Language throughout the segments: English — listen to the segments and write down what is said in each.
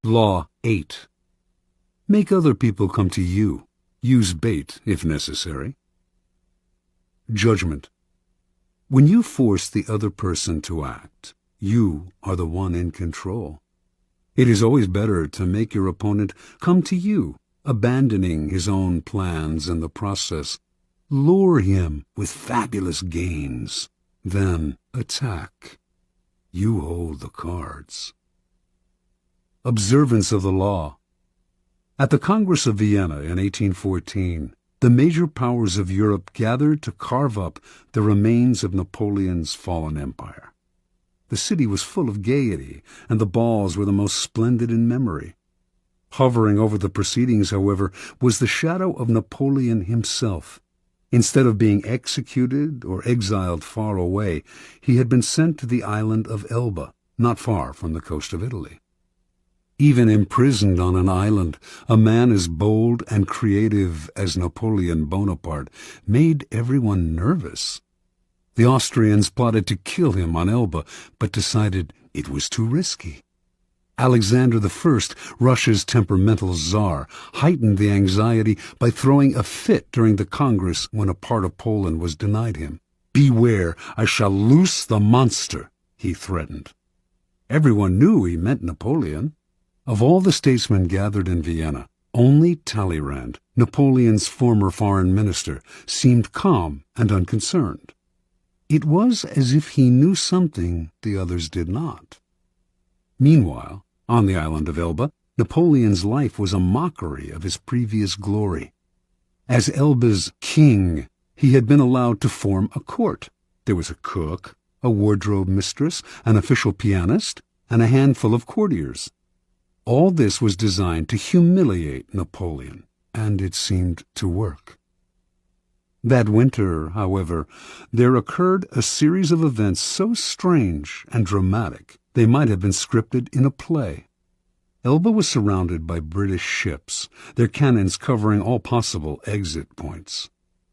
Law 8. Make other people come to you. Use bait if necessary. Judgment. When you force the other person to act, you are the one in control. It is always better to make your opponent come to you, abandoning his own plans in the process. Lure him with fabulous gains, then attack. You hold the cards. Observance of the law. At the Congress of Vienna in 1814, the major powers of Europe gathered to carve up the remains of Napoleon's fallen empire. The city was full of gaiety, and the balls were the most splendid in memory. Hovering over the proceedings, however, was the shadow of Napoleon himself. Instead of being executed or exiled far away, he had been sent to the island of Elba, not far from the coast of Italy. Even imprisoned on an island, a man as bold and creative as Napoleon Bonaparte made everyone nervous. The Austrians plotted to kill him on Elba, but decided it was too risky. Alexander I, Russia's temperamental czar, heightened the anxiety by throwing a fit during the Congress when a part of Poland was denied him. "Beware, I shall loose the monster," he threatened. Everyone knew he meant Napoleon. Of all the statesmen gathered in Vienna, only Talleyrand, Napoleon's former foreign minister, seemed calm and unconcerned. It was as if he knew something the others did not. Meanwhile, on the island of Elba, Napoleon's life was a mockery of his previous glory. As Elba's king, he had been allowed to form a court. There was a cook, a wardrobe mistress, an official pianist, and a handful of courtiers. All this was designed to humiliate Napoleon, and it seemed to work. That winter, however, there occurred a series of events so strange and dramatic they might have been scripted in a play. Elba was surrounded by British ships, their cannons covering all possible exit points.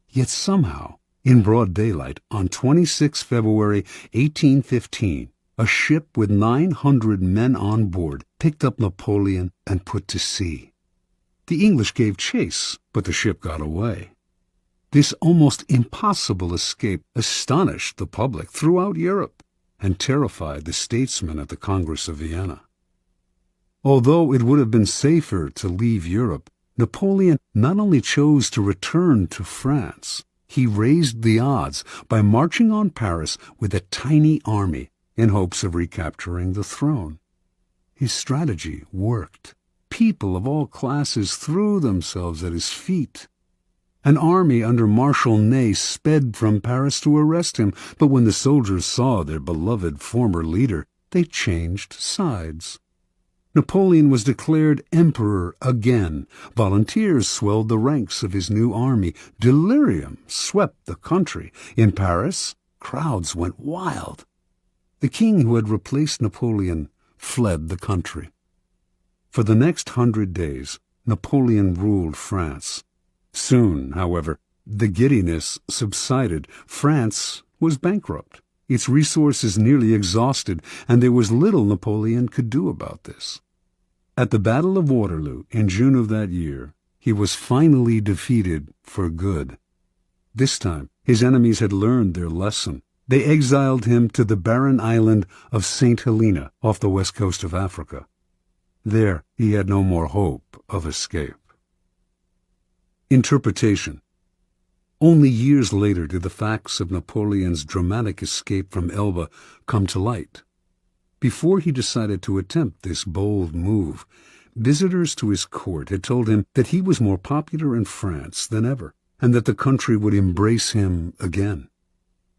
Yet somehow, in broad daylight, on 26 February 1815, a ship with 900 men on board picked up Napoleon and put to sea. The English gave chase, but the ship got away. This almost impossible escape astonished the public throughout Europe and terrified the statesmen at the Congress of Vienna. Although it would have been safer to leave Europe, Napoleon not only chose to return to France, he raised the odds by marching on Paris with a tiny army in hopes of recapturing the throne. His strategy worked. People of all classes threw themselves at his feet. An army under Marshal Ney sped from Paris to arrest him, but when the soldiers saw their beloved former leader, they changed sides. Napoleon was declared emperor again. Volunteers swelled the ranks of his new army. Delirium swept the country. In Paris, crowds went wild. The king who had replaced Napoleon fled the country. For the next 100 days, Napoleon ruled France. Soon, however, the giddiness subsided. France was bankrupt, its resources nearly exhausted, and there was little Napoleon could do about this. At the Battle of Waterloo in June of that year, he was finally defeated for good. This time, his enemies had learned their lesson. They exiled him to the barren island of St. Helena off the west coast of Africa. There, he had no more hope of escape. Interpretation. Only years later did the facts of Napoleon's dramatic escape from Elba come to light. Before he decided to attempt this bold move, visitors to his court had told him that he was more popular in France than ever, and that the country would embrace him again.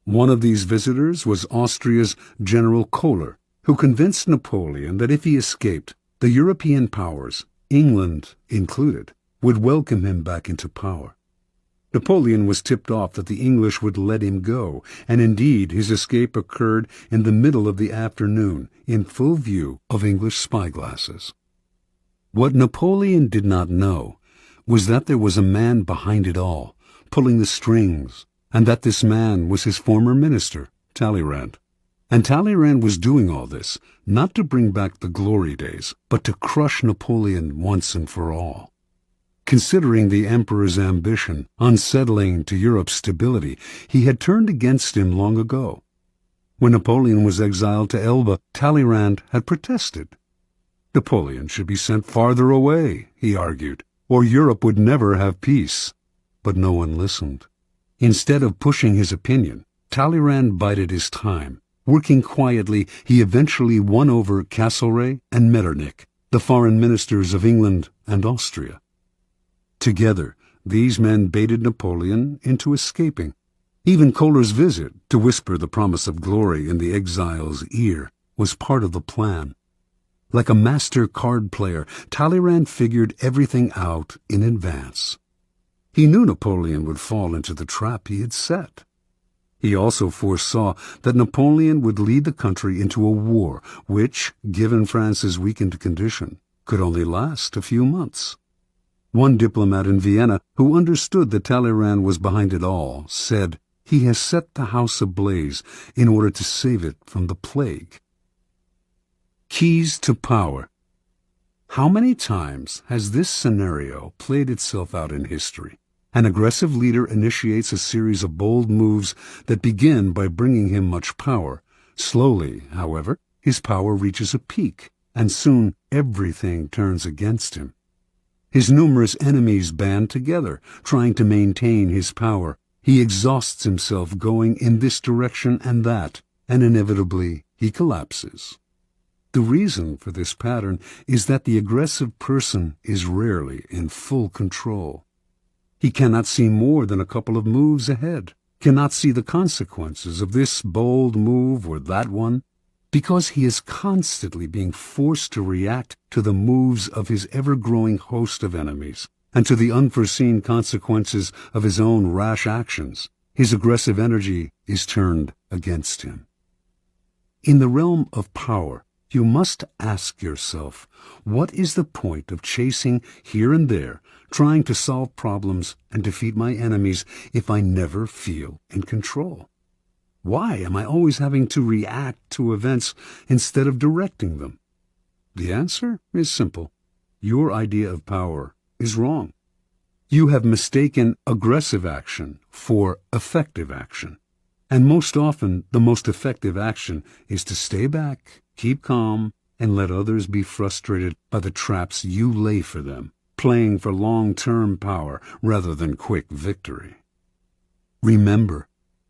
One of these visitors was Austria's General Kohler, who convinced Napoleon that if he escaped, the European powers, England included, would welcome him back into power. Napoleon was tipped off that the English would let him go, and indeed his escape occurred in the middle of the afternoon, in full view of English spyglasses. What Napoleon did not know was that there was a man behind it all, pulling the strings, and that this man was his former minister, Talleyrand. And Talleyrand was doing all this, not to bring back the glory days, but to crush Napoleon once and for all. Considering the emperor's ambition unsettling to Europe's stability, he had turned against him long ago. When Napoleon was exiled to Elba, Talleyrand had protested. Napoleon should be sent farther away, he argued, or Europe would never have peace. But no one listened. Instead of pushing his opinion, Talleyrand bided his time. Working quietly, he eventually won over Castlereagh and Metternich, the foreign ministers of England and Austria. Together, these men baited Napoleon into escaping. Even Kohler's visit, to whisper the promise of glory in the exile's ear, was part of the plan. Like a master card player, Talleyrand figured everything out in advance. He knew Napoleon would fall into the trap he had set. He also foresaw that Napoleon would lead the country into a war which, given France's weakened condition, could only last a few months. One diplomat in Vienna, who understood that Talleyrand was behind it all, said, "He has set the house ablaze in order to save it from the plague." Keys to power. How many times has this scenario played itself out in history? An aggressive leader initiates a series of bold moves that begin by bringing him much power. Slowly, however, his power reaches a peak, and soon everything turns against him. His numerous enemies band together, trying to maintain his power. He exhausts himself going in this direction and that, and inevitably he collapses. The reason for this pattern is that the aggressive person is rarely in full control. He cannot see more than a couple of moves ahead, cannot see the consequences of this bold move or that one, because he is constantly being forced to react to the moves of his ever-growing host of enemies, and to the unforeseen consequences of his own rash actions. His aggressive energy is turned against him. In the realm of power, you must ask yourself, what is the point of chasing here and there, trying to solve problems and defeat my enemies if I never feel in control? Why am I always having to react to events instead of directing them? The answer is simple. Your idea of power is wrong. You have mistaken aggressive action for effective action. And most often, the most effective action is to stay back, keep calm, and let others be frustrated by the traps you lay for them, playing for long-term power rather than quick victory. Remember,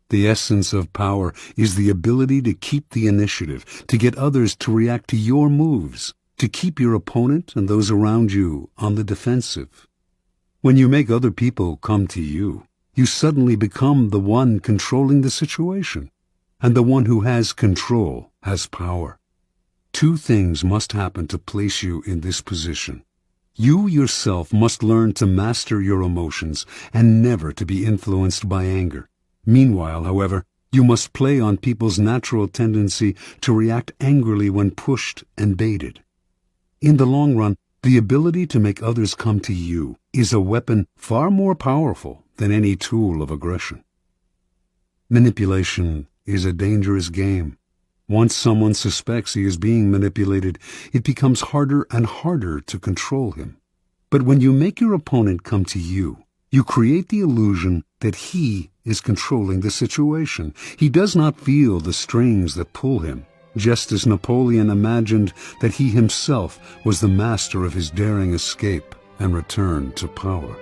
the essence of power is the ability to keep the initiative, to get others to react to your moves, to keep your opponent and those around you on the defensive. When you make other people come to you, you suddenly become the one controlling the situation, and the one who has control has power. Two things must happen to place you in this position. You yourself must learn to master your emotions and never to be influenced by anger. Meanwhile, however, you must play on people's natural tendency to react angrily when pushed and baited. In the long run, the ability to make others come to you is a weapon far more powerful than any tool of aggression. Manipulation is a dangerous game. Once someone suspects he is being manipulated, it becomes harder and harder to control him. But when you make your opponent come to you, you create the illusion that he is controlling the situation. He does not feel the strings that pull him, just as Napoleon imagined that he himself was the master of his daring escape and return to power.